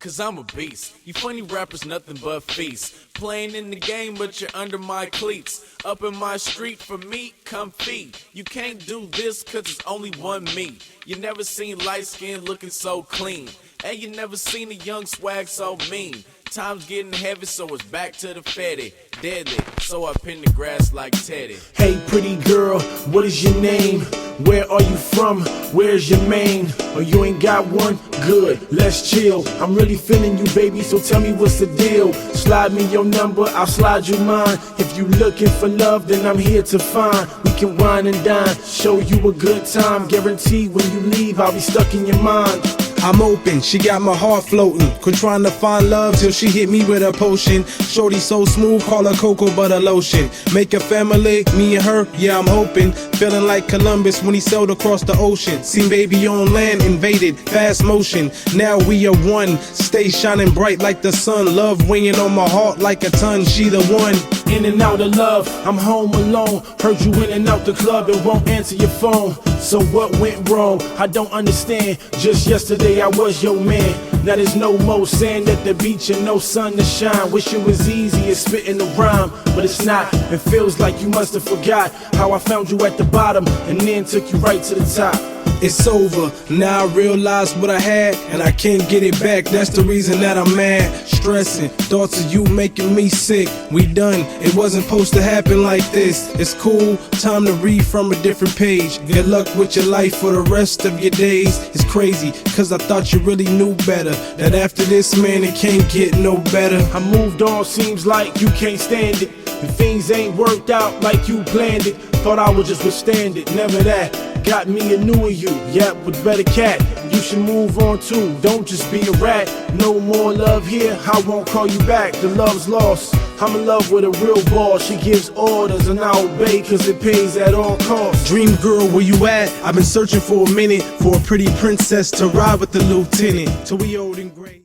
cause I'm a beast. You funny rappers, nothing but feasts. Playing in the game, but you're under my cleats. Up in my street for me, come feed. You can't do this cause it's only one me. You never seen light skin looking so clean. And you never seen a young swag so mean. Time's getting heavy, so it's back to the fatty. Deadly, so I pin the grass like Teddy. Hey pretty girl, what is your name? Where are you from? Where's your main? Oh, you ain't got one? Good, let's chill. I'm really feeling you, baby, so tell me what's the deal. Slide me your number, I'll slide you mine. If you looking for love, then I'm here to find. We can wine and dine, show you a good time. Guaranteed when you leave, I'll be stuck in your mind. I'm open, she got my heart floating. Quit trying to find love till she hit me with a potion. Shorty so smooth, call her cocoa butter lotion. Make a family, me and her, yeah I'm hoping. Feeling like Columbus when he sailed across the ocean. Seen baby on land, invaded, fast motion. Now we are one, stay shining bright like the sun. Love weighing on my heart like a ton, she the one. In and out of love, I'm home alone. Heard you in and out the club and won't answer your phone. So what went wrong? I don't understand. Just yesterday I was your man. Now there's no more sand at the beach and no sun to shine. Wish it was easy as spitting a rhyme, but it's not. It feels like you must have forgot how I found you at the bottom and then took you right to the top. It's over, now I realize what I had and I can't get it back, that's the reason that I'm mad. Stressing, thoughts of you making me sick. We done, it wasn't supposed to happen like this. It's cool, time to read from a different page. Good luck with your life for the rest of your days. It's crazy, cause I thought you really knew better. That after this, man, it can't get no better. I moved on, seems like you can't stand it. And things ain't worked out like you planned it. Thought I would just withstand it, never that. Got me a new you, yep, with better cat. You should move on too, don't just be a rat. No more love here, I won't call you back. The love's lost, I'm in love with a real boss. She gives orders and I obey cause it pays at all costs. Dream girl, where you at? I've been searching for a minute for a pretty princess to ride with the lieutenant till we old and gray.